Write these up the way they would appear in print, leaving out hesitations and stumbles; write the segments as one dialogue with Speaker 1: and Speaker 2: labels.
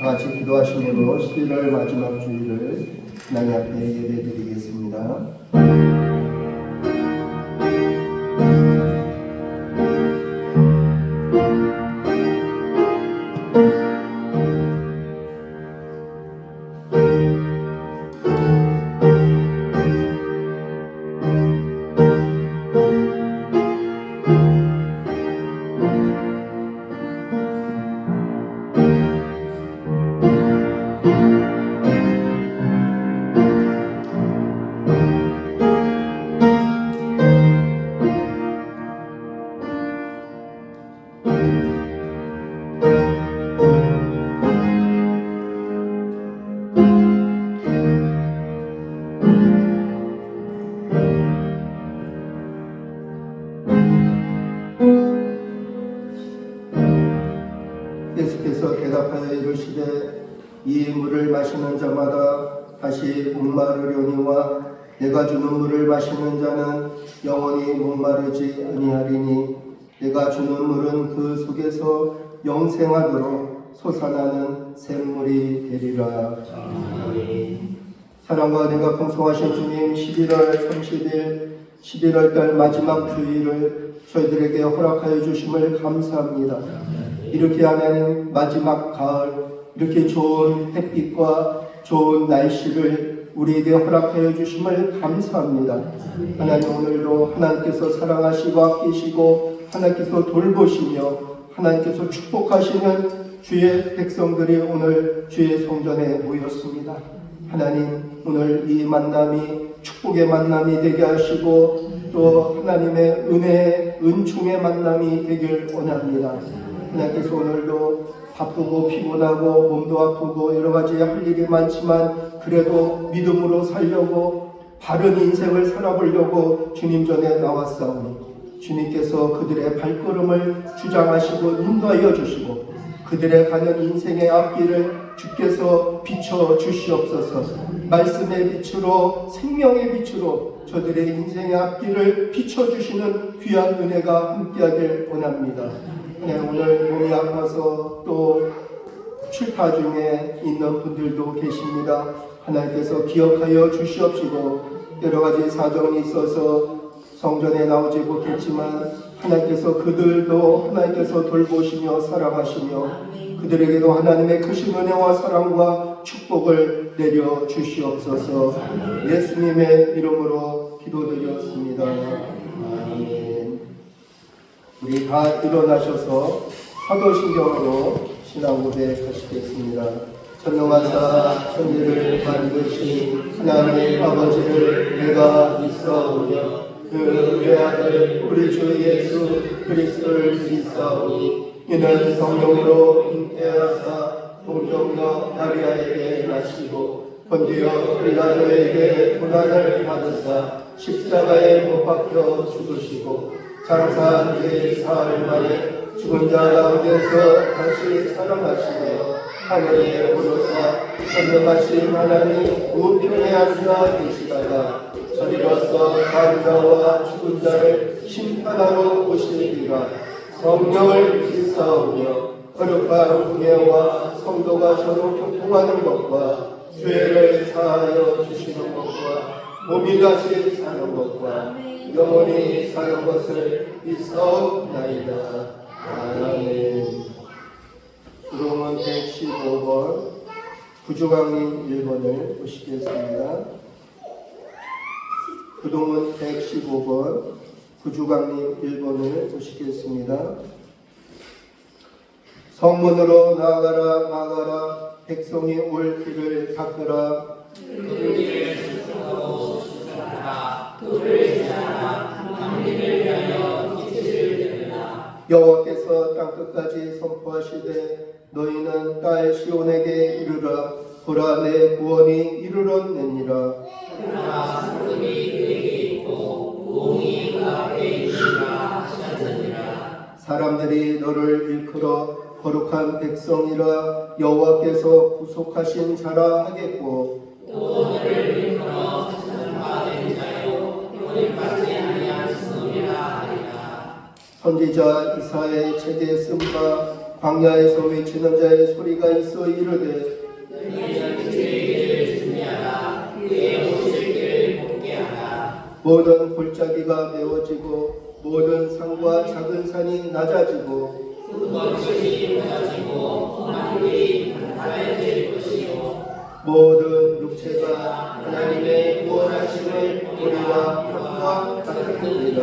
Speaker 1: 같이 기도하심으로 11월 마지막 주일을 하나님 앞에 예배드리겠습니다. 예수께서 대답하여 이르시되 이 물을 마시는 자마다 다시 목마르려니와 내가 주는 물을 마시는 자는 영원히 목마르지 아니하리니 내가 주는 물은 그 속에서 영생하도록 솟아나는 샘물이 되리라. 사랑과 은혜가 풍성하신 주님, 11월 30일 11월달 마지막 주일을 저희들에게 허락하여 주심을 감사합니다. 이렇게 하나님 마지막 가을, 이렇게 좋은 햇빛과 좋은 날씨를 우리에게 허락하여 주심을 감사합니다. 하나님, 오늘도 하나님께서 사랑하시고 아끼시고 하나님께서 돌보시며 하나님께서 축복하시는 주의 백성들이 오늘 주의 성전에 모였습니다. 하나님, 오늘 이 만남이 축복의 만남이 되게 하시고 또 하나님의 은혜의 은총의 만남이 되길 원합니다. 하나님께서 오늘도 바쁘고 피곤하고 몸도 아프고 여러가지 할 일이 많지만 그래도 믿음으로 살려고 바른 인생을 살아보려고 주님 전에 나왔사오니 주님께서 그들의 발걸음을 주장하시고 인도하여 주시고 그들의 가는 인생의 앞길을 주께서 비춰 주시옵소서. 말씀의 빛으로 생명의 빛으로 저들의 인생의 앞길을 비춰주시는 귀한 은혜가 함께하길 원합니다. 네, 오늘 몸이 아파서 또 출타 중에 있는 분들도 계십니다. 하나님께서 기억하여 주시옵시고 여러가지 사정이 있어서 성전에 나오지 못했지만 하나님께서 그들도 하나님께서 돌보시며 사랑하시며 그들에게도 하나님의 크신 은혜와 사랑과 축복을 내려 주시옵소서. 예수님의 이름으로 기도드렸습니다. 아멘. 우리 다 일어나셔서 사도신경으로 신앙 고백하시겠습니다. 전능하사 천지를 만드신 하나님 아버지를 내가 믿사오며 그 외아들 우리 주 예수 그리스도를 믿사오니 이는 성령으로 잉태하사 동정녀 마리아에게 나시고 본디오 빌라도에게 고난을 받으사 십자가에 못 박혀 죽으시고 장사한 지 사흘 만에 죽은 자 가운데서 다시 살아나시며 하늘에 오르사 전능하신 하나님 우편에 앉아 계시다가 저리로서 산 자와 죽은 자를 심판하러 오시리라. 성령을 믿사오며 거룩한 은혜와 성도가 서로 교통하는 것과 죄를 사하여 주시는 것과 몸이 다시 사는 것과 영원히 사는 것을 믿사옵나이다. 아멘. 구동은 115번 구주강림 1번을 보시겠습니다. 구동은 115번 구주강림 1번을 보시겠습니다. 성문으로 나아가라 나아가라 백성이 올 길을 닦으라. 여호와께서 땅끝까지 선포하시되 너희는 딸 시온에게 이르라. 보라 내 구원이 이르렀느니라. 그러나 소금이 그에게 있고 부엉이 그 앞에 있으리라 하셨느니라. 사람들이 너를 일컬어 거룩한 백성이라 여호와께서 구속하신 자라 하겠고 또 너를 일컬어 천사된 자요 구원받지 아니한 성이라 하리라. 선지자 이사야의 책에 쓴 바 광야에서 외치는 자의 소리가 있어 이르되 모든 골짜기가 메워지고 모든 산과 작은 산이 낮아지고 모든 육체가 하나님의 구원하심을 우리와 함과 같으리라.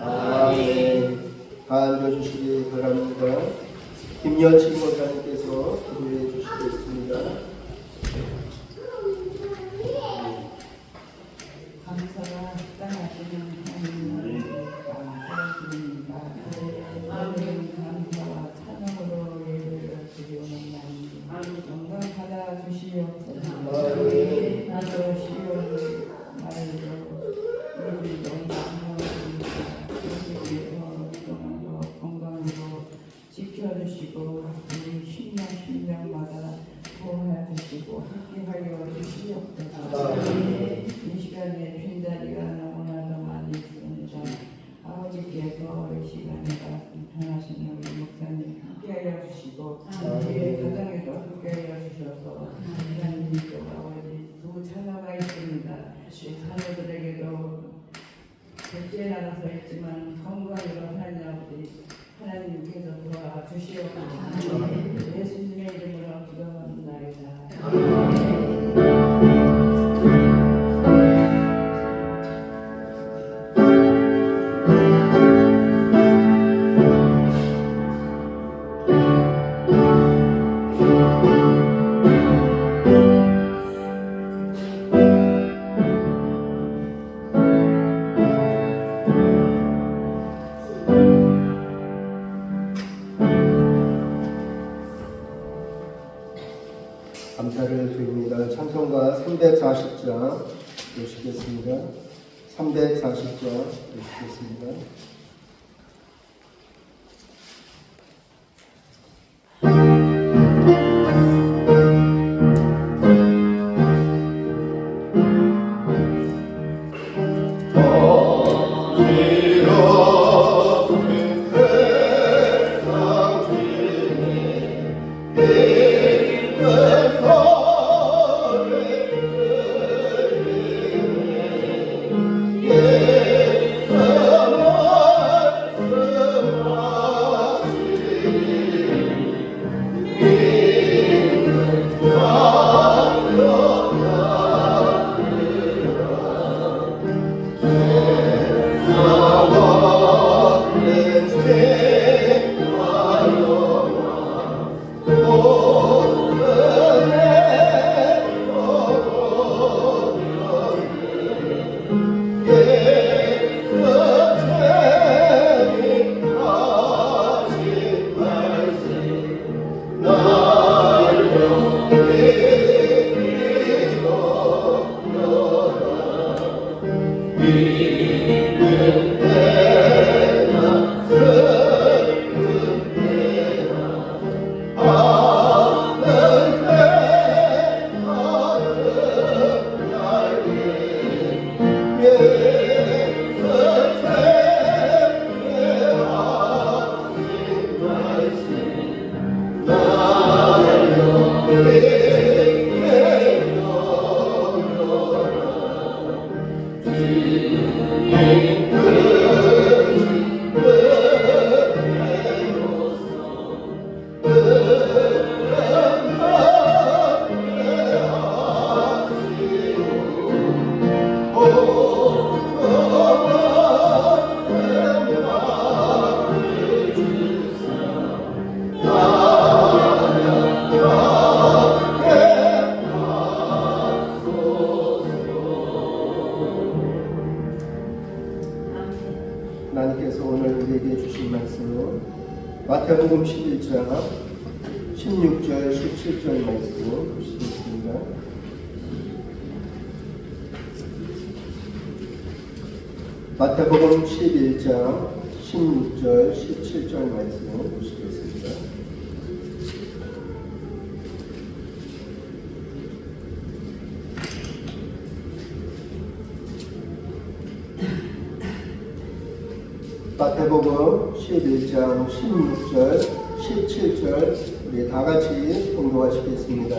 Speaker 1: 아멘. 다 앉아주시기 바랍니다. 김연식 목사님께서 기도해 주시겠습니다.
Speaker 2: 감사가 땅하시는 하나님을 감사드립니다. 감사와 찬양으로 예배를 드리오나이다. 영광 받아 주시옵소서. 나도 시온을 말로 우리 영광하옵니다. 우리에서 건강으로 지켜주시고 우리 신령마다 보호해 주시고 함께하여 주시옵소서. 이 시간에 빈자리가 너무나도 많이 있습니다. 아버지께서 이 시간에 편하신 우리 목사님 함께하여 주시고 우리의 가정에도 함께하여 주셔서 하나님께서 아버지 두 자녀가 있습니다. 이 자녀들에게도 백제 나라서 있지만 건강으로 하나님 아버지 하나님께서 도와주시옵소서. 예수님의 이름으로 기도합니다.
Speaker 1: 감사를 드립니다. 찬송가 340장 보시겠습니다. 340장 보시겠습니다. 하나님께서 오늘 우리에게 주신 말씀은 마태복음 11장 16절 17절 말씀 보시겠습니다. 마태복음 11장 16절 17절 말씀 보시겠습니다. 마태복음 11장 16절 17절 우리 다 같이 공부하시겠습니다.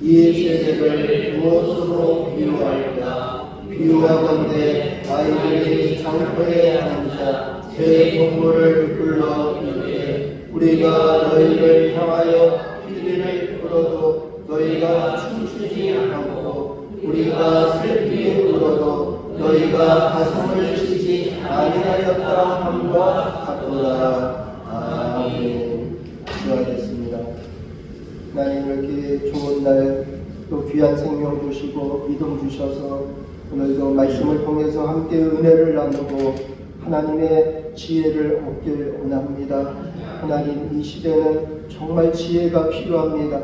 Speaker 1: 이 세대를 무엇으로 비유할까? 비유하건대 아이들이 장터에 앉아 새 동물을 불러 이르되 우리가 너희를 향하여 피리를 불어도 너희가 춤추지 않고 우리가 슬피 울어도 너희가 가슴을 치지 아니하였다 함과 같도다. 아멘. 기도하겠습니다. 하나님, 이렇게 좋은 날 또 귀한 생명 주시고 믿음 주셔서 오늘도 말씀을 통해서 함께 은혜를 나누고 하나님의 지혜를 얻길 원합니다. 하나님, 이 시대는 정말 지혜가 필요합니다.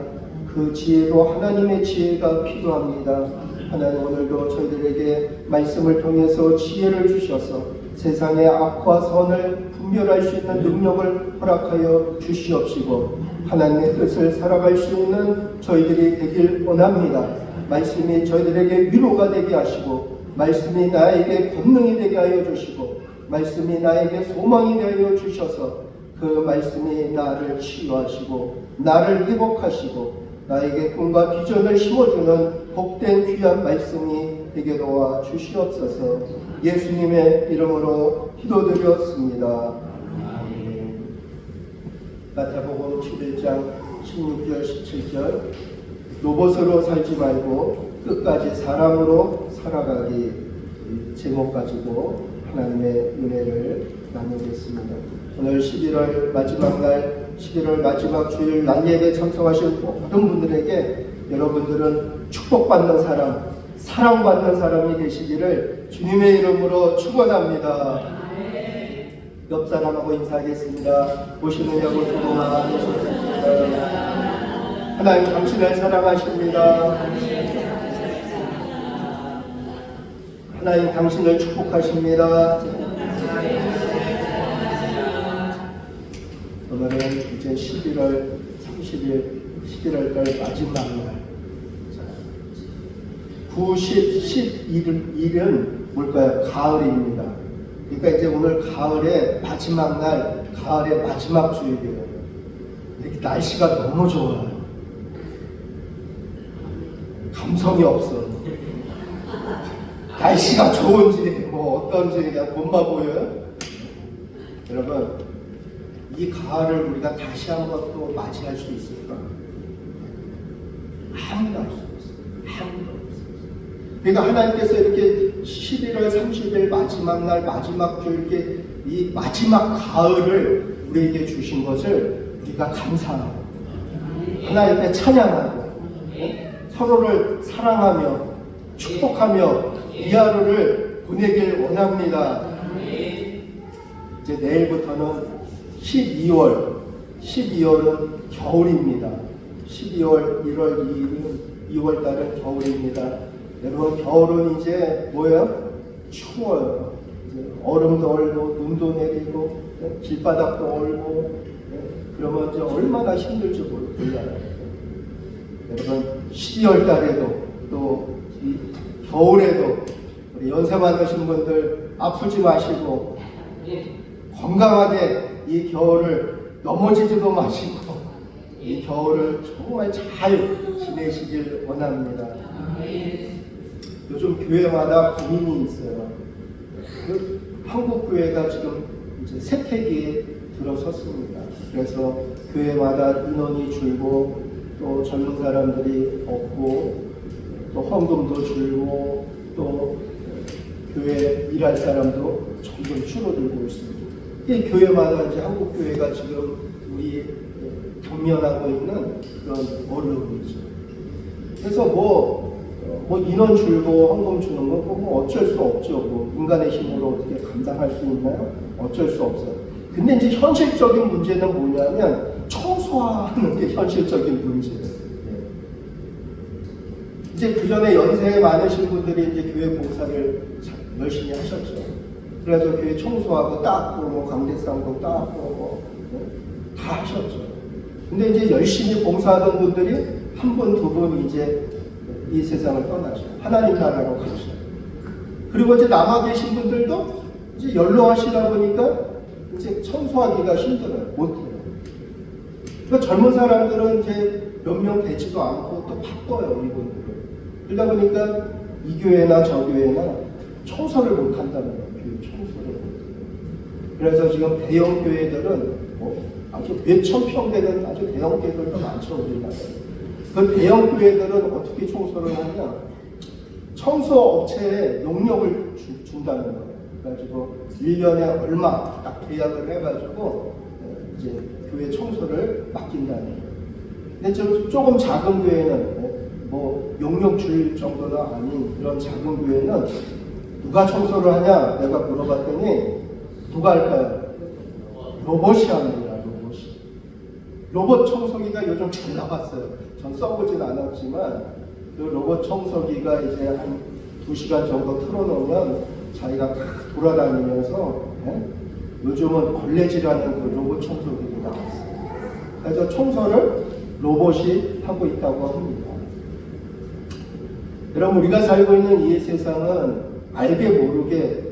Speaker 1: 그 지혜도 하나님의 지혜가 필요합니다. 하나님, 오늘도 저희들에게 말씀을 통해서 지혜를 주셔서 세상의 악과 선을 분별할 수 있는 능력을 허락하여 주시옵시고 하나님의 뜻을 살아갈 수 있는 저희들이 되길 원합니다. 말씀이 저희들에게 위로가 되게 하시고 말씀이 나에게 권능이 되게 하여 주시고 말씀이 나에게 소망이 되어 주셔서 그 말씀이 나를 치유하시고 나를 회복하시고 나에게 꿈과 비전을 심어주는 복된 귀한 말씀이 되게 도와 주시옵소서. 예수님의 이름으로 기도드렸습니다. 아멘. 마태복음 11장 16절 17절 로봇으로 살지 말고 끝까지 사람으로 살아가기 제목 가지고 하나님의 은혜를 나누겠습니다. 오늘 11월 마지막 날 11월 마지막 주일 난예에 참석하신 모든 분들에게 여러분들은 축복받는 사람, 사랑받는 사람이 되시기를 주님의 이름으로 축원합니다. 옆 사람하고 인사하겠습니다. 보시느냐고 수고 많으셨습니다. 하나님 당신을 사랑하십니다. 하나님 당신을 축복하십니다. 오늘은 이제 11월 30일 11월달 마지막 날 9, 10, 11일은 뭘까요? 가을입니다. 그러니까 이제 오늘 가을의 마지막 날, 가을의 마지막 주일이에요. 이렇게 날씨가 너무 좋아요. 감성이 없어. 날씨가 좋은지 뭐 어떤지 그냥 본만 보여요. 여러분, 이 가을을 우리가 다시 한번 또 맞이할 수 있을까? 아무도 알 수 없어요. 아무도 없어요. 그러니까 하나님께서 이렇게 11월 30일 마지막 날 마지막 주 이렇게 이 마지막 가을을 우리에게 주신 것을 우리가 감사하고 하나님께 찬양하고 서로를 사랑하며 축복하며 이 하루를 보내길 원합니다. 이제 내일부터는 12월은 겨울입니다. 12월, 1월, 2일은 2월 달은 겨울입니다. 여러분, 겨울은 이제 뭐예요? 추워요. 이제 얼음도 얼고 눈도 내리고 길바닥도 얼고 그러면 이제 얼마나 힘들지 몰라요. 여러분, 12월 달에도 또 이 겨울에도 우리 연세 많으신 분들 아프지 마시고 건강하게 이 겨울을 넘어지지도 마시고 이 겨울을 정말 잘 지내시길 원합니다. 요즘 교회마다 고민이 있어요. 한국 교회가 지금 이제 세태기에 들어섰습니다. 그래서 교회마다 인원이 줄고 또 젊은 사람들이 없고 또 헌금도 줄고 또 교회 일할 사람도 점점 줄어들고 있습니다. 이 교회마다 이제 한국 교회가 지금 우리 경면하고 있는 그런 어려움이죠. 그래서 뭐 인원 줄고 헌금 주는 건 뭐 어쩔 수 없죠. 뭐 인간의 힘으로 어떻게 감당할 수 있나요? 어쩔 수 없어요. 근데 이제 현실적인 문제는 뭐냐면 청소하는 게 현실적인 문제예요. 이제 그 전에 연세 많으신 분들이 이제 교회 봉사를 열심히 하셨죠. 그래서 교회 청소하고 닦고 뭐 강대상도 닦고 다 하셨죠. 근데 이제 열심히 봉사하던 분들이 한 분, 두 분 이제 이 세상을 떠나죠. 하나님 나라로 가죠. 그리고 이제 남아 계신 분들도 이제 연로하시다 보니까 이제 청소하기가 힘들어요. 못해요. 그 젊은 사람들은 이제 몇 명 되지도 않고 또 바빠요, 이분들은. 그러다 보니까 이 교회나 저 교회나 청소를 못 한다는 거예요. 교회 청소를 못 해요. 그래서 지금 대형 교회들은 아주 몇천 평 되는 아주 대형 교회들도 많죠, 우리나라에. 그 대형 교회들은 어떻게 청소를 하냐? 청소 업체에 용역을 준다는 거예요. 그래가지고 1년에 얼마 딱 계약을 해가지고 이제 교회 청소를 맡긴다는 거예요. 근데 조금 작은 교회는 뭐 용역 줄 정도는 아닌 그런 작은 교회는 누가 청소를 하냐? 내가 물어봤더니 누가 할까요? 로봇이 합니다. 로봇 청소기가 요즘 잘 나왔어요. 전 써보진 않았지만 그 로봇 청소기가 이제 한 2시간 정도 틀어놓으면 자기가 다 돌아다니면서 요즘은 걸레질하는 그 로봇 청소기도 나왔어요. 그래서 청소를 로봇이 하고 있다고 합니다. 여러분, 우리가 살고 있는 이 세상은 알게 모르게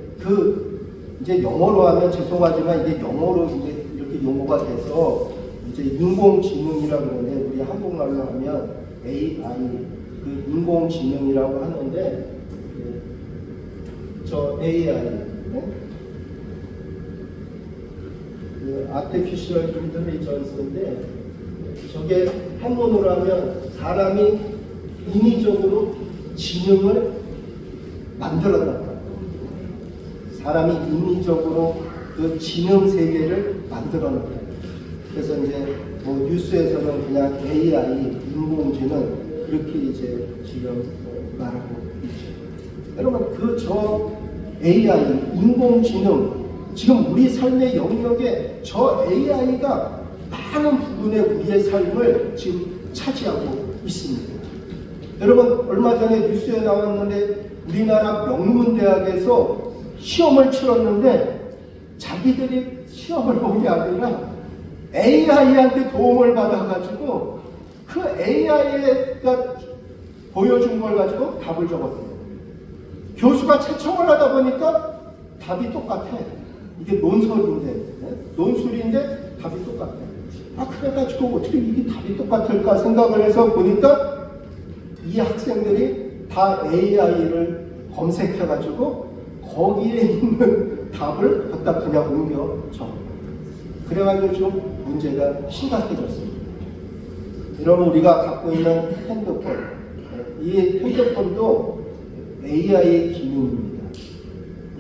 Speaker 1: 이제 영어로 하면 죄송하지만 이게 영어로 이제 이렇게 용어가 돼서 이제 인공지능이라고 하는데 우리 한국말로 하면 AI, 그 인공지능이라고 하는데 저 AI, 그 Artificial Intelligence인데 저게 한문으로 하면 사람이 인위적으로 지능을 만들어놨다. 사람이 인위적으로 그 지능 세계를 만들어놨다. 그래서 이제 뭐 뉴스에서는 그냥 AI, 인공지능 그렇게 이제 지금 말하고 있죠. 여러분, 저 AI, 인공지능 지금 우리 삶의 영역에 저 AI가 많은 부분의 우리의 삶을 지금 차지하고 있습니다. 여러분, 얼마 전에 뉴스에 나왔는데 우리나라 명문대학에서 시험을 치렀는데 자기들이 시험을 본 게 아니라 AI한테 도움을 받아가지고 그 AI가 보여준 걸 가지고 답을 적었대요. 교수가 채청을 하다 보니까 답이 똑같아. 이게 논술인데 답이 똑같아. 그래가지고 어떻게 이게 답이 똑같을까 생각을 해서 보니까 이 학생들이 다 AI를 검색해가지고 거기에 있는 답을 갖다 그냥 옮겨 적어. 그래가지고 좀 문제가 심각해졌습니다. 여러분, 우리가 갖고 있는 핸드폰, 이 핸드폰도 AI 기능입니다.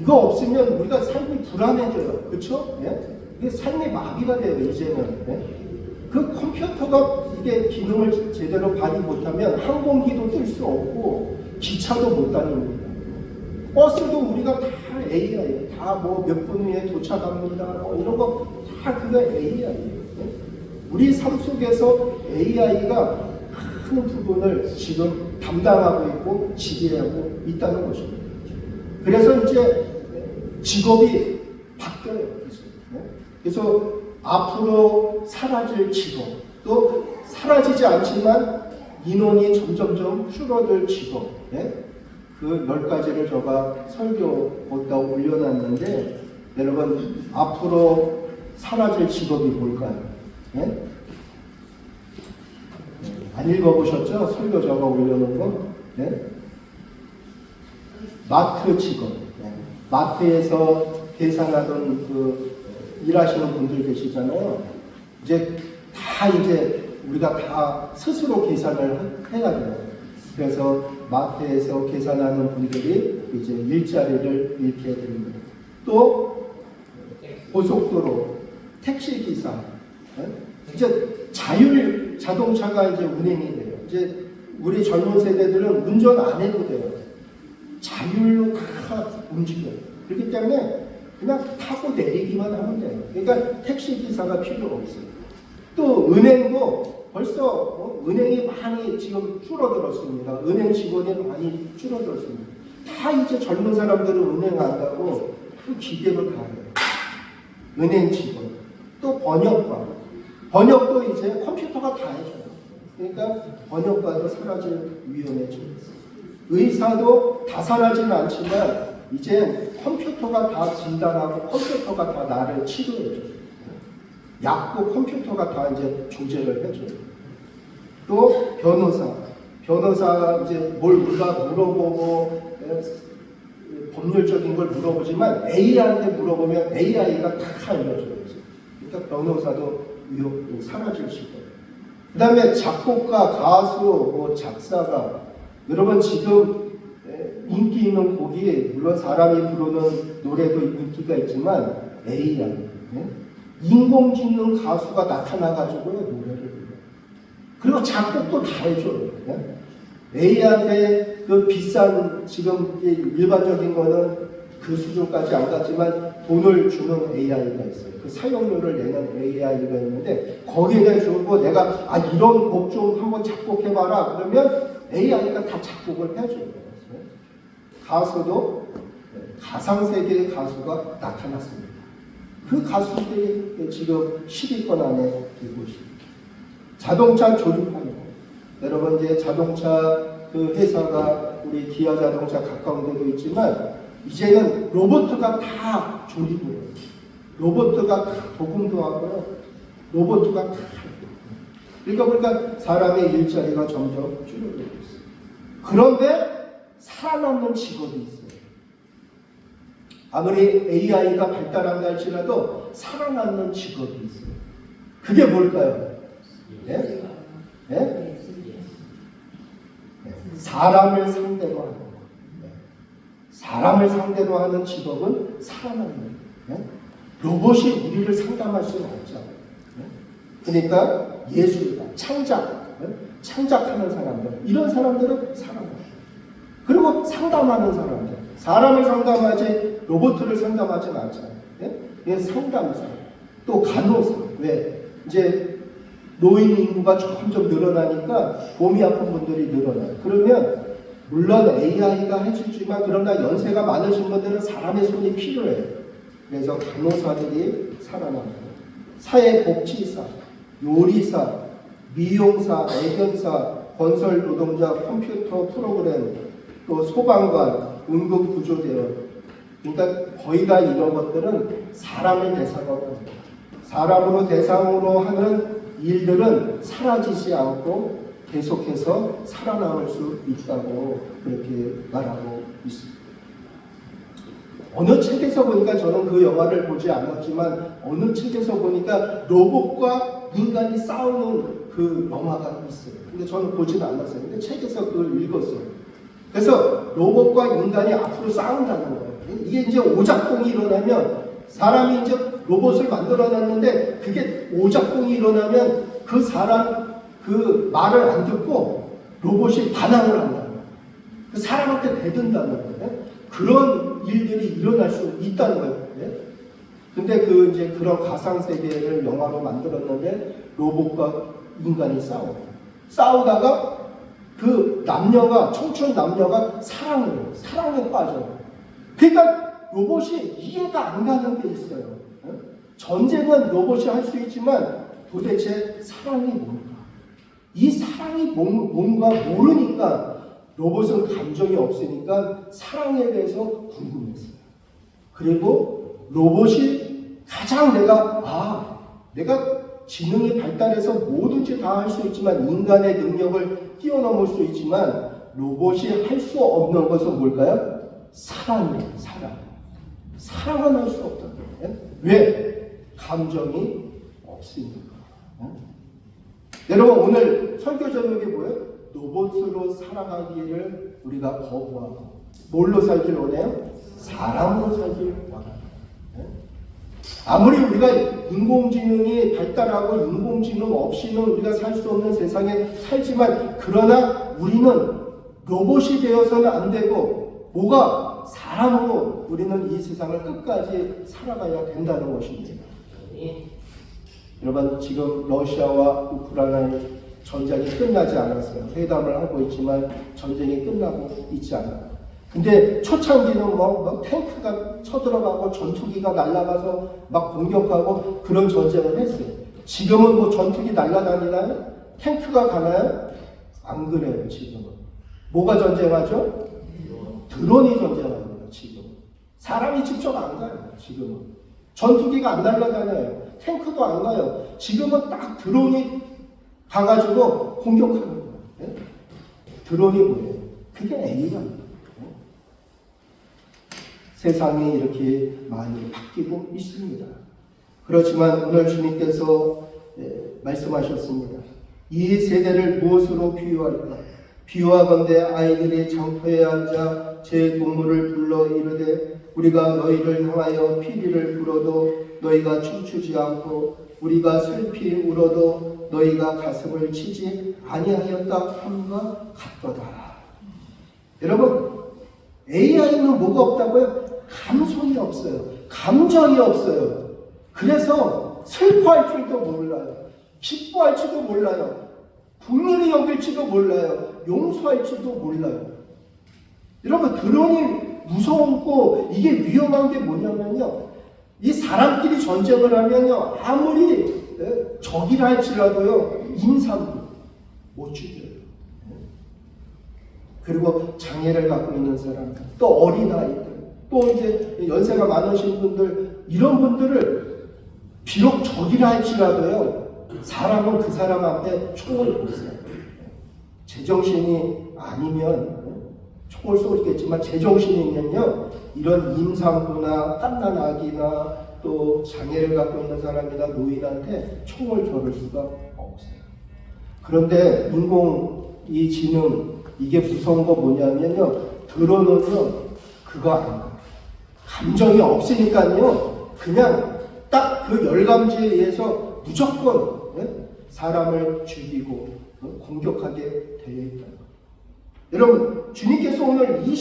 Speaker 1: 이거 없으면 우리가 삶이 불안해져요. 그렇죠? 이게 삶의 마비가 돼요, 이제는. 그 컴퓨터가 이게 기능을 제대로 발휘 못하면 항공기도 뜰 수 없고 기차도 못 다닙니다. 버스도 우리가 다 AI, 다 뭐 몇 분 후에 도착합니다. 이런 거 다 그거 AI예요. 우리 삶 속에서 AI가 큰 부분을 지금 담당하고 있고 지배하고 있다는 것입니다. 그래서 이제 직업이 바뀌어요. 그래서 앞으로 사라질 직업, 또 사라지지 않지만 인원이 점점점 줄어들 직업, 그 10가지를 제가 설교보다 올려놨는데 여러분, 앞으로 사라질 직업이 뭘까요? 안 읽어보셨죠? 설교 제가 올려놓은 거? 마트 직업. 마트에서 계산하던 일하시는 분들 계시잖아요. 이제 우리가 다 스스로 계산을 해야 돼요. 그래서 마트에서 계산하는 분들이 이제 일자리를 잃게 됩니다. 또 고속도로, 택시기사, 이제 자율 자동차가 이제 운행이 돼요. 이제 우리 젊은 세대들은 운전 안 해도 돼요. 자율로 다 움직여요. 그렇기 때문에 그냥 타고 내리기만 하면 돼요. 그러니까 택시기사가 필요 없어요. 또 은행도 벌써 은행이 많이 지금 줄어들었습니다. 은행 직원이 많이 줄어들었습니다. 다 이제 젊은 사람들은 은행 안 가고 그 기계로 다 해요. 은행 직원. 또 번역도 이제 컴퓨터가 다 해줘요. 그러니까 번역가도 사라질 위험에 처해 있어요. 의사도 다 사라지는 않지만 이제 컴퓨터가 다 진단하고 컴퓨터가 다 나를 치료해줘요. 약국 컴퓨터가 다 이제 조제를 해줘요. 또 변호사 이제 뭘 물어보고 법률적인 걸 물어보지만 AI한테 물어보면 AI가 다 알려줘요. 그러니까 변호사도 사라질 거예요. 그 다음에 작곡가, 가수, 뭐 작사가, 여러분 지금 인기 있는 곡이 물론 사람이 부르는 노래도 인기가 있지만 AI, 인공지능 가수가 나타나가지고요 노래를 불러요. 그리고 작곡도 다 해줘요. AI한테 그 비싼 지금 일반적인 거는 그 수준까지 안 갔지만 돈을 주는 AI가 있어요. 그 사용료를 내는 AI가 있는데 거기에 주고 내가 이런 곡 좀 한번 작곡해봐라 그러면 AI가 다 작곡을 해줘요. 가수도 가상세계의 가수가 나타났습니다. 그 가수들이 지금 10위권 안에 들고 있습니다. 자동차 조립하는 거. 여러분 이제 자동차 그 회사가 우리 기아 자동차 가까운 데도 있지만 이제는 로봇가 다 조립을 해요. 로봇가 다 도금도 하고요. 로봇가 다 그러니까 사람의 일자리가 점점 줄어들고 있어요. 그런데 살아남는 직업이 있어요. 아무리 AI가 발달한다 할지라도 살아남는 직업이 있어요. 그게 뭘까요? 네? 네? 사람을 상대로 하는 거. 사람을 상대로 하는 직업은 살아남는 거예요. 로봇이 우리를 상담할 수는 없잖아요. 그러니까 예술가, 창작하는 사람들, 이런 사람들은 살아남아요. 그리고 상담하는 사람들, 사람을 상담하지 로봇을 상담하지는 않잖아요. 상담사, 또 간호사. 왜? 이제 노인 인구가 점점 늘어나니까 몸이 아픈 분들이 늘어나요. 그러면 물론 AI가 해주지만 그러나 연세가 많으신 분들은 사람의 손이 필요해요. 그래서 간호사들이 살아납니다. 사회복지사, 요리사, 미용사, 애견사, 건설 노동자, 컴퓨터 프로그램, 또 소방관, 응급구조대원. 그러니까 거의 다 이런 것들은 사람을 대상으로 합니다. 사람으로 대상으로 하는 일들은 사라지지 않고 계속해서 살아남을 수 있다고 그렇게 말하고 있습니다. 어느 책에서 보니까 저는 그 영화를 보지 않았지만 어느 책에서 보니까 로봇과 인간이 싸우는 그 영화가 있어요. 근데 저는 보지는 않았어요. 근데 책에서 그걸 읽었어요. 그래서 로봇과 인간이 앞으로 싸운다는 거예요. 이게 이제 오작동이 일어나면 사람이 이제 로봇을 만들어놨는데 그게 오작동이 일어나면 그 사람 그 말을 안 듣고 로봇이 반항을 한다는 거예요. 그 사람한테 대든다는 거예요. 그런 일들이 일어날 수 있다는 거예요. 근데 그 이제 그런 가상 세계를 영화로 만들었는데 로봇과 인간이 싸우다가 그 남녀가 청춘 남녀가 사랑에 빠져요. 그러니까 로봇이 이해가 안 가는 게 있어요. 전쟁은 로봇이 할 수 있지만 도대체 사랑이 뭔가? 이 사랑이 뭔가 모르니까 로봇은 감정이 없으니까 사랑에 대해서 궁금했어요. 그리고 로봇이 가장 내가 지능이 발달해서 뭐든지 다 할 수 있지만 인간의 능력을 뛰어넘을 수 있지만 로봇이 할 수 없는 것은 뭘까요? 사랑이에요. 사랑은 할 수 없다는 거예요. 왜? 감정이 없으니까. 여러분 오늘 설교 제목이 뭐예요? 로봇으로 살아가기를 우리가 거부하고 뭘로 살길 원해요? 사람으로 살길 원합니다. 아무리 우리가 인공지능이 발달하고 인공지능 없이는 우리가 살 수 없는 세상에 살지만 그러나 우리는 로봇이 되어서는 안 되고 뭐가 사람으로 우리는 이 세상을 끝까지 살아가야 된다는 것입니다. 여러분 지금 러시아와 우크라이나의 전쟁이 끝나지 않았어요. 회담을 하고 있지만 전쟁이 끝나고 있지 않아요. 근데 초창기는 막 탱크가 쳐들어가고 전투기가 날아가서 막 공격하고 그런 전쟁을 했어요. 지금은 뭐 전투기 날아다니나요? 탱크가 가나요? 안 그래요. 지금은 뭐가 전쟁하죠? 드론이 전쟁합니다. 지금 사람이 직접 안 가요. 지금은 전투기가 안 날아다녀요. 탱크도 안 가요. 지금은 딱 드론이 가가지고 공격하는 거예요. 예? 드론이 뭐예요? 그게 AI입니다. 세상이 이렇게 많이 바뀌고 있습니다. 그렇지만 오늘 주님께서 말씀하셨습니다. 이 세대를 무엇으로 비유할까? 비유하건대 아이들이 장터에 앉아 제 동물을 불러 이르되 우리가 너희를 향하여 피리를 불어도 너희가 춤추지 않고 우리가 슬피 울어도 너희가 가슴을 치지 아니하였다 함과 같도다. 여러분, AI는 뭐가 없다고요? 감성이 없어요. 감정이 없어요. 그래서 슬퍼할 줄도 몰라요. 기뻐할 줄도 몰라요. 국민이 여길지도 몰라요. 용서할지도 몰라요. 여러분, 드론이 무서웠고 이게 위험한 게 뭐냐면요. 이 사람끼리 전쟁을 하면요. 아무리 적이라 할지라도요. 임산부 못 죽여요. 그리고 장애를 갖고 있는 사람, 또 어린아이들, 또 이제 연세가 많으신 분들, 이런 분들을 비록 적이라 할지라도요. 사람은 그 사람 앞에 총을 못 쏴요. 제정신이 아니면 총을 쏘겠지만 제정신이면요. 이런 임산부나 갓난 아기나 또 장애를 갖고 있는 사람이나 노인한테 총을 겨룰 수가 없어요. 그런데 인공지능 이게 무서운 거 뭐냐면요. 드론은요. 그거 아니에요. 감정이 없으니까요. 그냥 딱 그 열감지에 의해서 무조건 사람을 죽이고 공격하게 되어 있다. 여러분, 주님께서 오늘 이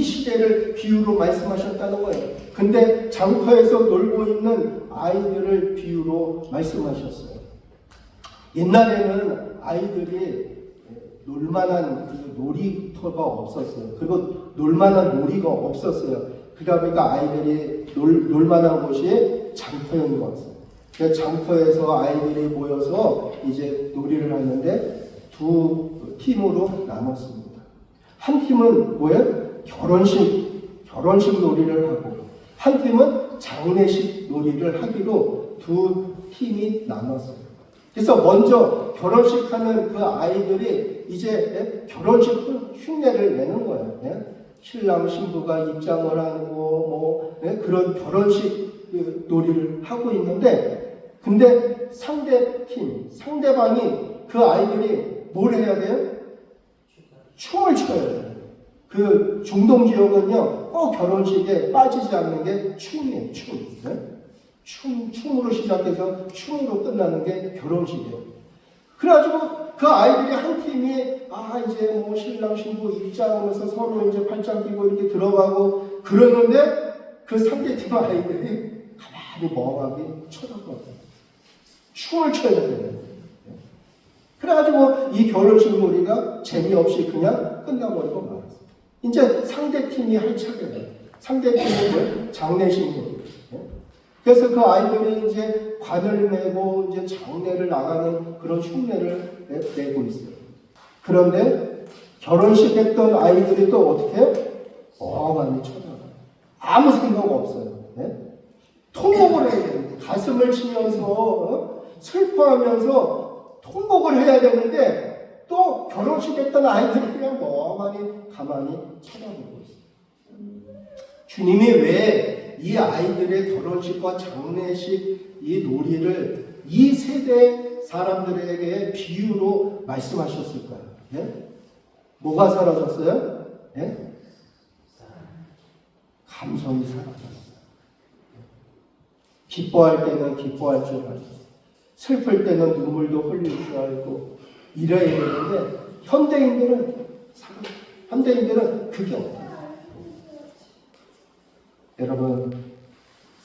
Speaker 1: 시대를 비유로 말씀하셨다는 거예요. 근데 장터에서 놀고 있는 아이들을 비유로 말씀하셨어요. 옛날에는 아이들이 놀만한 놀이터가 없었어요. 그리고 놀만한 놀이가 없었어요. 그러다 보니까 아이들이 놀만한 곳이 장터인 거였어요. 그래서 장터에서 아이들이 모여서 이제 놀이를 하는데 두 팀으로 나눴습니다. 한 팀은 뭐예요? 결혼식 놀이를 하고, 한 팀은 장례식 놀이를 하기로 두 팀이 나눴어요. 그래서 먼저 결혼식 하는 그 아이들이 이제 결혼식 흉내를 내는 거예요. 신랑 신부가 입장을 하고 그런 결혼식 놀이를 하고 있는데, 근데 상대방이 그 아이들이 뭘 해야 돼요? 춤을 춰야 돼요. 그 중동 지역은요, 꼭 결혼식에 빠지지 않는 게 춤이에요. 춤으로 시작해서 춤으로 끝나는 게 결혼식이에요. 그래가지고 그 아이들이 한 팀이 이제 뭐 신랑 신부 입장하면서 서로 이제 팔짱 끼고 이렇게 들어가고 그러는데 그 상대팀 아이들이 가만히 멍하게 쳐다보고 춤을 춰야 돼요. 그래가지고 이 결혼식 놀이가 재미없이 그냥 끝나버리고 말았어요. 이제 상대팀이 할 차례예요. 상대팀이 장례식 놀이. 그래서 그 아이들이 이제 관을 내고 이제 장례를 나가는 그런 흉내를 내고 있어요. 그런데 결혼식 했던 아이들이 또 어떻게 해요? 멍하니 쳐다봐요. 아무 생각 없어요. 통곡을 해야 됩니다. 가슴을 치면서 슬퍼하면서 통곡을 해야 되는데 또 결혼식 했던 아이들이 그냥 멍하니 가만히 쳐다보고 있어요. 주님이 왜 이 아이들의 결혼식과 장례식 이 놀이를 이 세대 사람들에게 비유로 말씀하셨을까요? 뭐가 사라졌어요? 감성이 사라졌어요. 기뻐할 때는 기뻐할 줄 알고, 슬플 때는 눈물도 흘릴 줄 알고 이래야 되는데 현대인들은 그게 없어요. 여러분,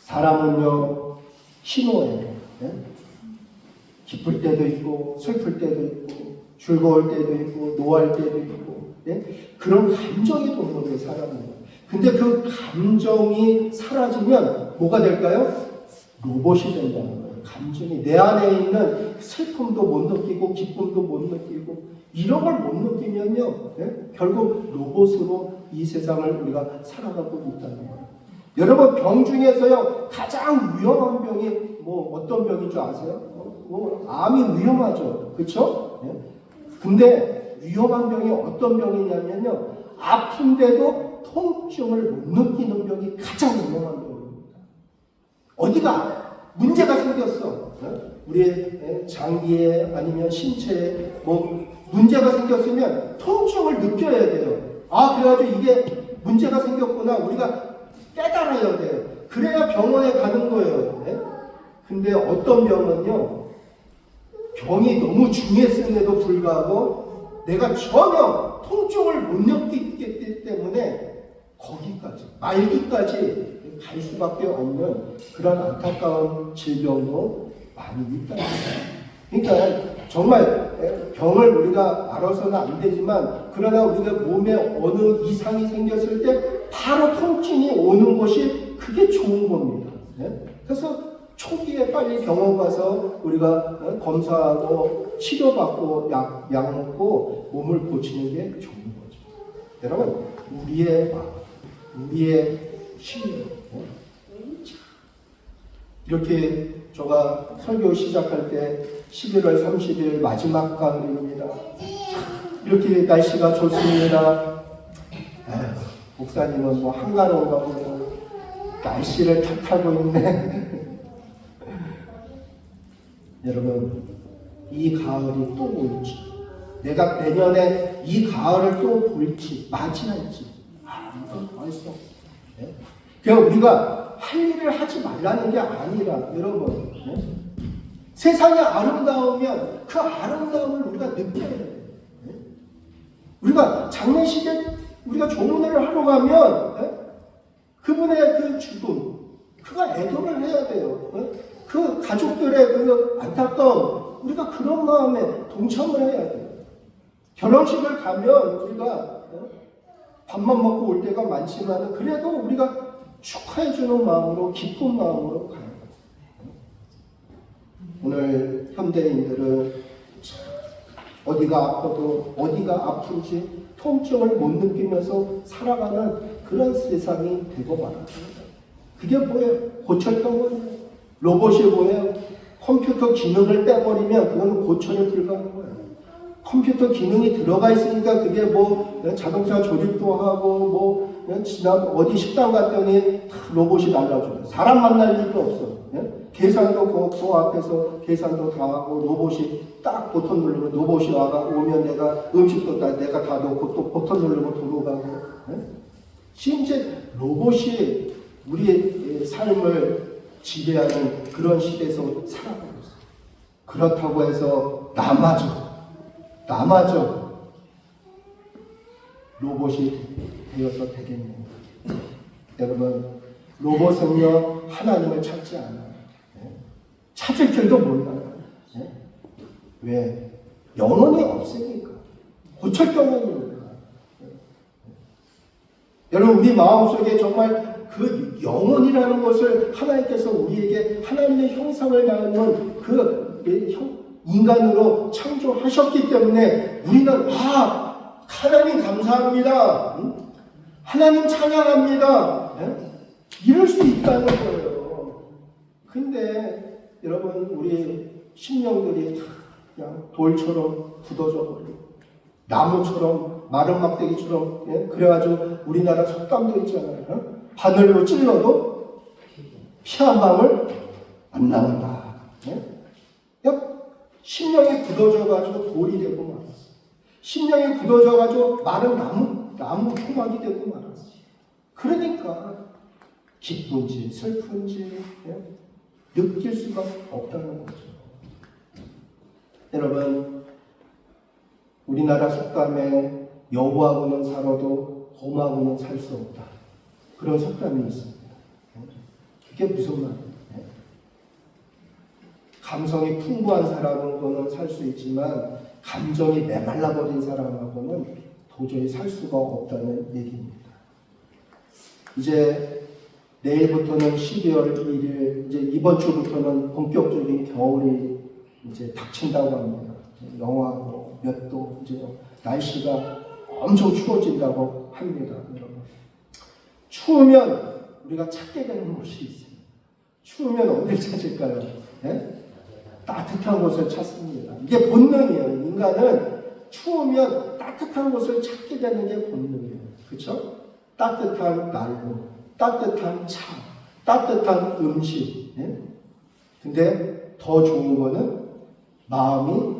Speaker 1: 사람은요 희노애요. 기쁠 때도 있고 슬플 때도 있고 즐거울 때도 있고 노할 때도 있고 그런 감정이 동물의 사람이에요. 근데 그 감정이 사라지면 뭐가 될까요? 로봇이 된다는 거예요. 감정이 내 안에 있는 슬픔도 못 느끼고 기쁨도 못 느끼고 이런 걸 못 느끼면요 결국 로봇으로 이 세상을 우리가 살아가고 있다는 거예요. 여러분 병 중에서요 가장 위험한 병이 뭐 어떤 병인 줄 아세요? 암이 위험하죠, 그렇죠? 근데 위험한 병이 어떤 병이냐면요, 아픈데도 통증을 못 느끼는 병이 가장 위험한 병입니다. 어디가 문제가 생겼어, 우리 장기에 아니면 신체에 뭐 문제가 생겼으면 통증을 느껴야 돼요. 그래가지고 이게 문제가 생겼구나 우리가 깨달아야 돼요. 그래야 병원에 가는 거예요. 근데 어떤 병은요, 병이 너무 중했음에도 불구하고 내가 전혀 통증을 못 느끼기 때문에 거기까지 말기까지 갈 수밖에 없는 그런 안타까운 질병도 많이 있다. 그러니까 정말 병을 우리가 알아서는 안 되지만, 그러나 우리가 몸에 어느 이상이 생겼을 때 바로 통증이 오는 것이 그게 좋은 겁니다. 그래서 초기에 빨리 병원 가서 우리가 검사하고 치료받고 약 먹고 몸을 고치는 게 좋은 거죠. 여러분, 우리의 마음, 우리의 심령, 이렇게 제가 설교 시작할 때 11월 30일 마지막 강의입니다. 이렇게 날씨가 좋습니다. 목사님은 뭐 한가로운가 보고 날씨를 탓하고 있네. 여러분, 이 가을이 또 올지, 내가 내년에 이 가을을 또 볼지 맞이할지 이건 알 수 없어요. 그냥 우리가 할 일을 하지 말라는 게 아니라, 여러분, 세상이 아름다우면 그 아름다움을 우리가 느껴야 돼요. 우리가 장례식에 우리가 조문을 하러 가면 그분의 그 죽음, 그거 애도를 해야 돼요. 그 가족들의 그 안타까움, 우리가 그런 마음에 동참을 해야 돼요. 결혼식을 가면 우리가 밥만 먹고 올 때가 많지만 그래도 우리가 축하해주는 마음으로, 기쁜 마음으로 가요. 오늘 현대인들은 어디가 아파도 어디가 아픈지 통증을 못 느끼면서 살아가는 그런 세상이 되고 말았습니다. 그게 뭐예요? 고철병원이에요. 로봇이 뭐예요? 컴퓨터 기능을 빼버리면 그건 고철에 불과한 거예요. 컴퓨터 기능이 들어가 있으니까 그게 뭐 자동차 조립도 하고 뭐 지난 어디 식당 갔더니 로봇이 날라줘요. 사람 만날 일도 없어. 계산도 그 앞에서 계산도 다 하고 로봇이 딱 버튼 누르면 로봇이 오면 내가 음식도 내가 다 넣고 또 버튼 누르면 들어가고. 심지어 로봇이 우리의 삶을 지배하는 그런 시대에서 살아가고 있어요. 그렇다고 해서 나마저 로봇이 되어서 되겠네요. 여러분, 로봇은요 하나님을 찾지 않아요. 찾을 줄도 몰라요. 왜? 영혼이 없으니까. 고철병원이니까. 여러분, 우리 마음속에 정말 그 영혼이라는 것을 하나님께서 우리에게 하나님의 형상을 닮은 그 인간으로 창조하셨기 때문에 우리는 하나님 감사합니다, 하나님 찬양합니다, 이럴 수 있다는 거예요. 근데 여러분, 우리 심령들이 그냥 돌처럼 굳어져 버리고 나무처럼 마른 막대기처럼, 그래가지고 우리나라 속담도 있잖아요. 바늘로 찔러도 피 한 방울 안 나온다. 심령이 굳어져가지고 돌이 되고 말았어. 심령이 굳어져가지고 마른 나무 토막이 되고 말았어. 그러니까 기쁜지 슬픈지 느낄 수가 없다는 거죠. 여러분, 우리나라 속담에 여우하고는 살아도 곰하고는 살 수 없다, 그런 속담이 있습니다. 그게 무슨 말이에요? 감성이 풍부한 사람하고는 살 수 있지만 감정이 메말라버린 사람하고는 도저히 살 수가 없다는 얘기입니다. 이제 내일부터는 12월 1일, 이제 이번 주부터는 본격적인 겨울이 이제 닥친다고 합니다. 영하 몇 도, 이제 날씨가 엄청 추워진다고 합니다. 여러분, 추우면 우리가 찾게 되는 곳이 있어요. 추우면 어딜 찾을까요? 예? 따뜻한 곳을 찾습니다. 이게 본능이에요. 인간은 추우면 따뜻한 곳을 찾게 되는 게 본능이에요. 그렇죠? 따뜻한 난로, 따뜻한 차, 따뜻한 음식. 예? 근데 더 좋은 거는 마음이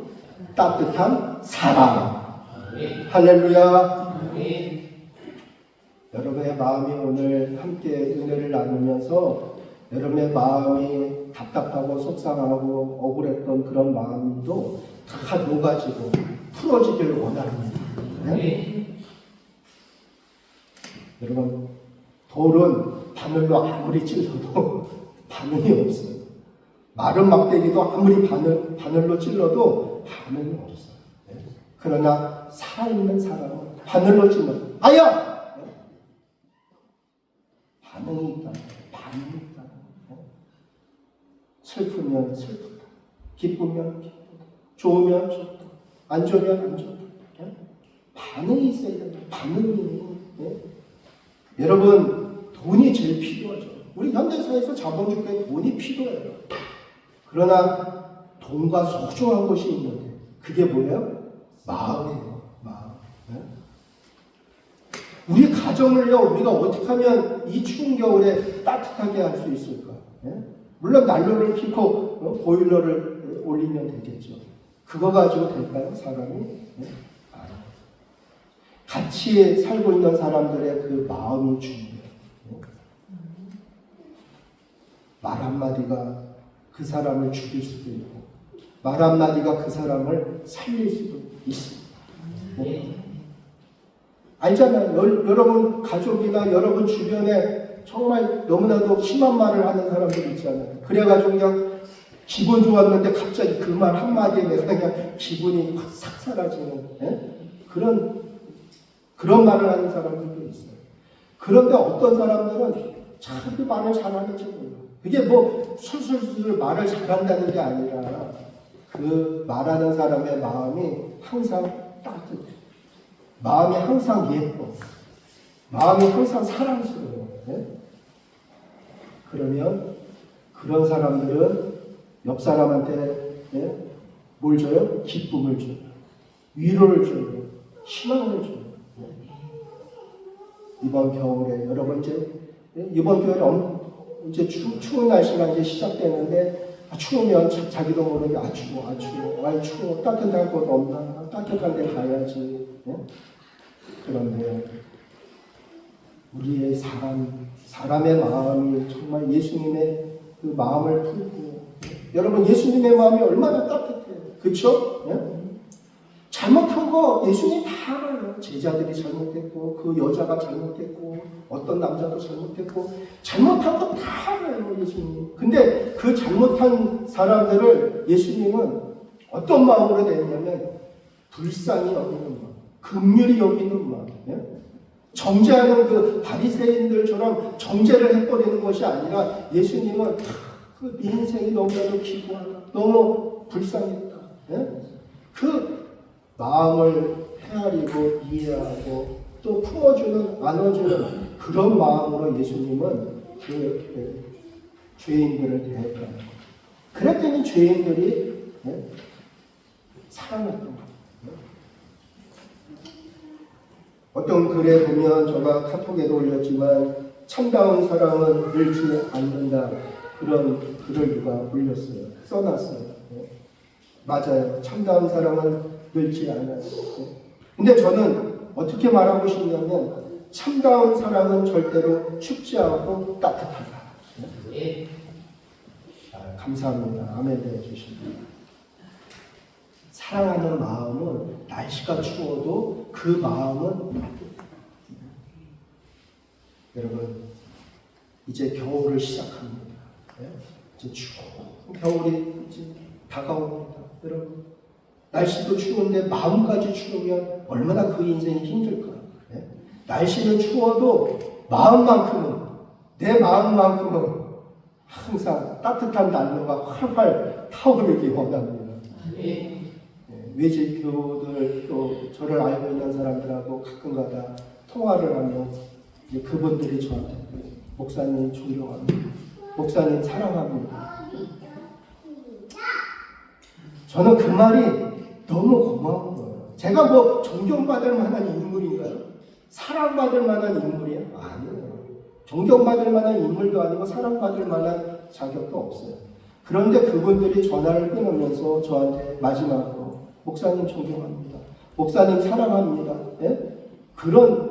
Speaker 1: 따뜻한 사람. 할렐루야. 여러분의 마음이 오늘 함께 은혜를 나누면서 여러분의 마음이 답답하고 속상하고 억울했던 그런 마음도 다 녹아지고 풀어지길 원합니다. 네? 여러분, 돌은 바늘로 아무리 찔러도 반응이 없어요. 마른 막대기도 아무리 바늘로 찔러도 반응이 없어요. 네? 그러나 살아있는 사람은 바늘로 찔러도 아야! 네? 반응이 있다. 반응이 있다. 네? 슬프면 슬프다. 기쁘면 기쁘다. 좋으면 좋다. 안 좋으면 안 좋다. 네? 반응이 있어야 된다. 반응이. 네? 여러분, 돈이 제일 필요하죠. 우리 현대사회에서 자본주의에 돈이 필요해요. 그러나 돈과 소중한 것이 있는데 그게 뭐예요? 마음이에요. 마음. 네? 우리 가정을요, 우리가 어떻게 하면 이 추운 겨울에 따뜻하게 할 수 있을까? 네? 물론 난로를 피고 보일러를 올리면 되겠죠. 그거 가지고 될까요, 사람이? 네? 같이 살고 있는 사람들의 그 마음이 중요해요. 말 한마디가 그 사람을 죽일 수도 있고, 말 한마디가 그 사람을 살릴 수도 있습니다. 알잖아요. 여러분 가족이나 여러분 주변에 정말 너무나도 심한 말을 하는 사람들 있잖아요. 그래가지고 그냥 기분 좋았는데 갑자기 그 말 한마디에 내가 그냥 기분이 확 싹 사라지는 그런 말을 하는 사람들도 있어요. 그런데 어떤 사람들은 참 말을 잘하는지 몰라요. 그게 뭐 술술술 말을 잘한다는 게 아니라 그 말하는 사람의 마음이 항상 따뜻해. 마음이 항상 예뻐. 마음이 항상 사랑스러워. 네? 그러면 그런 사람들은 옆 사람한테 뭘 줘요? 기쁨을 줘요. 위로를 줘요. 희망을 줘요. 이번 겨울에 여러분 이번 겨울에 이제 추운 날씨가 이제 시작되는데 추우면 자기도 모르게 추워 따뜻한 곳 없나 따뜻한 데 가야지. 그런데 우리의 사람의 마음이 정말 예수님의 그 마음을 품고 여러분 예수님의 마음이 얼마나 따뜻해요. 그렇죠? 잘못한 거 예수님 다 알아요. 제자들이 잘못했고 그 여자가 잘못했고 어떤 남자도 잘못했고 잘못한 거 다 알아요. 예수님. 근데 그 잘못한 사람들을 예수님은 어떤 마음으로 대했냐면 불쌍히 여기는 마음, 긍휼히 여기는 마음. 정죄하는 그 바리새인들처럼 정죄를 해버리는 것이 아니라 예수님은 그 네 인생이 너무나도 기구하다. 너무 불쌍했다. 그 마음을 헤아리고 이해하고 또 품어주는, 안아주는 그런 마음으로 예수님은 그 죄인들을 대했다. 그랬더니 죄인들이 사랑했던 거예요. 어떤 글에 보면 제가 카톡에도 올렸지만 참다운 사랑은 늙지 않는다. 그런 글을 누가 올렸어요. 써놨어요. 맞아요. 참다운 사랑은 늙지 않아요. 근데 저는 어떻게 말하고 싶냐면 참다운 사랑은 절대로 춥지 않고 따뜻하다. 감사합니다. 아멘 해주십니다. 사랑하는 마음은 날씨가 추워도 그 마음은 따뜻해요. 여러분 이제 겨울을 시작합니다. 이제 추운 겨울이 이제 다가옵니다. 여러분 날씨도 추운데 마음까지 추우면 얼마나 그 인생이 힘들까. 날씨는 추워도 마음만큼은 내 마음만큼은 항상 따뜻한 난로가 활활 타오르기 원합니다. 외직교들 또 저를 알고 있는 사람들하고 가끔가다 통화를 하면 그분들이 저한테 목사님 존경합니다. 목사님 사랑합니다. 저는 그 말이 너무 고마운 거예요. 제가 뭐 존경받을 만한 인물인가요? 사랑받을 만한 인물이야? 아니에요. 존경받을 만한 인물도 아니고 사랑받을 만한 자격도 없어요. 그런데 그분들이 전화를 끊으면서 저한테 마지막으로 목사님 존경합니다. 목사님 사랑합니다. 예? 그런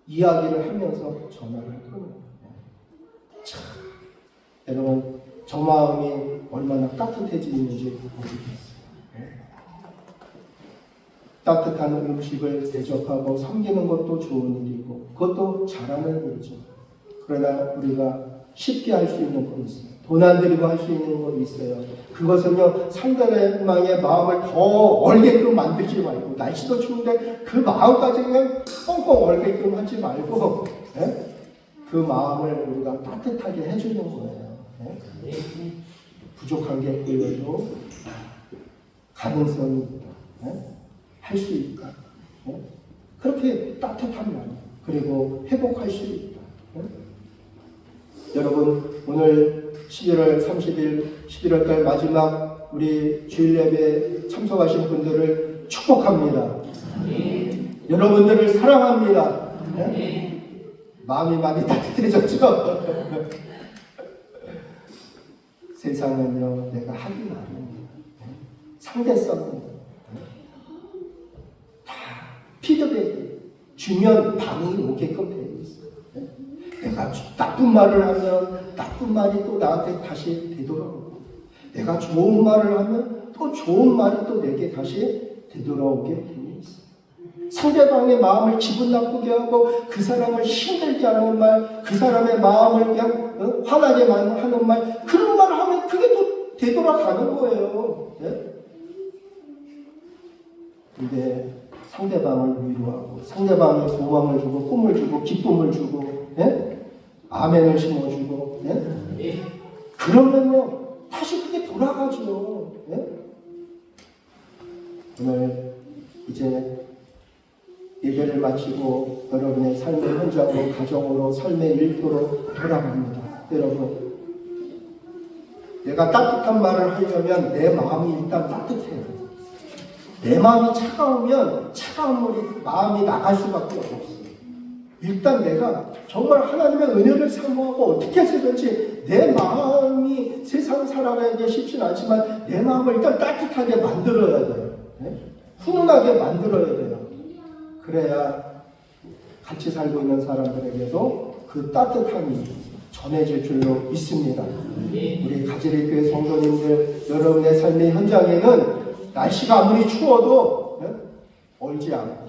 Speaker 1: 이야기를 하면서 전화를 끊어요. 참, 여러분 저 마음이 얼마나 따뜻해지는지 모르겠어요. 따뜻한 음식을 대접하고 섬기는 것도 좋은 일이고 그것도 잘하는 일이죠. 그러나 우리가 쉽게 할 수 있는 건 있어요. 돈 안 들이고 할 수 있는 건 있어요. 그것은요, 상대방의 마음을 더 얼게끔 만들지 말고, 날씨도 추운데 그 마음까지 그냥 뻥뻥 얼게끔 하지 말고, 예? 그 마음을 우리가 따뜻하게 해주는 거예요. 예? 부족한 게 보여도 가능성이 있다. 예? 할 수 있다. 예? 그렇게 따뜻한 마음, 그리고 회복할 수 있다. 예? 여러분, 오늘 11월 30일, 11월달 마지막 우리 주일 예배에 참석하신 분들을 축복합니다. 여러분들을 사랑합니다. 네? 마음이 많이 따뜻해졌죠? 세상은요, 내가 하기 나름입니다. 상대성입니다. 다 피드백이 주면 반응이 오게끔 되어 있어요. 내가 나쁜 말을 하면 나쁜 말이 또 나한테 다시 되돌아오고, 내가 좋은 말을 하면 또 좋은 말이 또 내게 다시 되돌아오게 되어 있어요. 상대방의 마음을 기분 나쁘게 하고 그 사람을 힘들게 하는 말, 그 사람의 마음을 그냥 화나게 하는 말, 그런 말을 하면 그게 또 되돌아가는 거예요. 네? 근데 상대방을 위로하고 상대방에 소망을 주고 꿈을 주고 기쁨을 주고, 예? 아멘을 심어주고, 예? 그러면요 다시 그게 돌아가죠. 예? 오늘 이제 예배를 마치고 여러분의 삶의 현장으로, 가정으로, 삶의 일터로 돌아갑니다. 여러분, 내가 따뜻한 말을 하려면 내 마음이 일단 따뜻해요. 내 마음이 차가우면 차가운 물이 마음이 나갈 수밖에 없어요. 일단 내가 정말 하나님의 은혜를 사모하고 어떻게 해서든지 내 마음이 세상 살아가기 쉽지는 않지만 내 마음을 일단 따뜻하게 만들어야 돼요. 네? 훈훈하게 만들어야 돼요. 그래야 같이 살고 있는 사람들에게도 그 따뜻함이 전해질 줄로 믿습니다. 우리 가지리 교회 성도님들, 여러분의 삶의 현장에는 날씨가 아무리 추워도 얼지 않고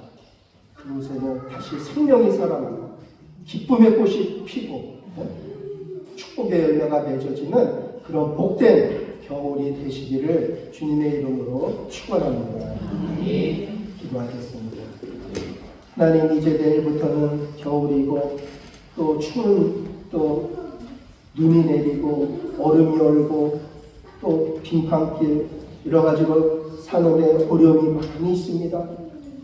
Speaker 1: 그곳에는 다시 생명이 살아나고 기쁨의 꽃이 피고 축복의 열매가 맺어지는 그런 복된 겨울이 되시기를 주님의 이름으로 축원합니다. 기도하겠습니다. 하나님, 이제 내일부터는 겨울이고 또 추운 또 눈이 내리고 얼음이 얼고 또 빙판길 여러 가지로 산업에 어려움이 많이 있습니다.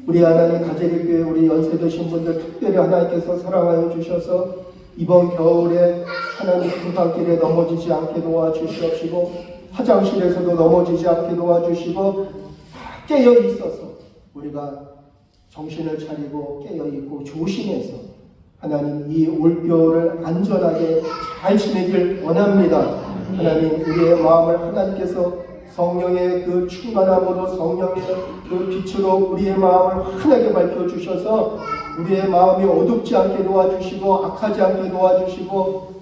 Speaker 1: 우리 하나님 가재리교회 우리 연세 드신 분들 특별히 하나님께서 사랑하여 주셔서 이번 겨울에 하나님 빙판길에 넘어지지 않게 도와주시옵시고 화장실에서도 넘어지지 않게 도와주시고 다 깨어 있어서 우리가 정신을 차리고 깨어 있고 조심해서 하나님 이 올겨울을 안전하게 잘 지내길 원합니다. 하나님, 우리의 마음을 하나님께서 성령의 그 충만함으로 성령의 그 빛으로 우리의 마음을 환하게 밝혀주셔서 우리의 마음이 어둡지 않게 도와주시고 악하지 않게 도와주시고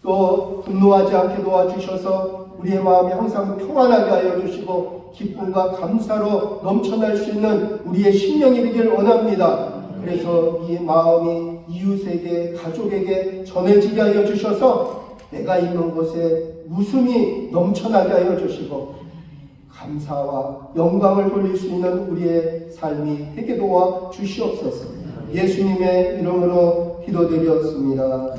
Speaker 1: 또 분노하지 않게 도와주셔서 우리의 마음이 항상 평안하게 하여 주시고 기쁨과 감사로 넘쳐날 수 있는 우리의 심령이 되길 원합니다. 그래서 이 마음이 이웃에게 가족에게 전해지게 하여 주셔서 내가 있는 곳에 웃음이 넘쳐나게 하여 주시고 감사와 영광을 돌릴 수 있는 우리의 삶이 되게 도와 주시옵소서. 예수님의 이름으로 기도드렸습니다.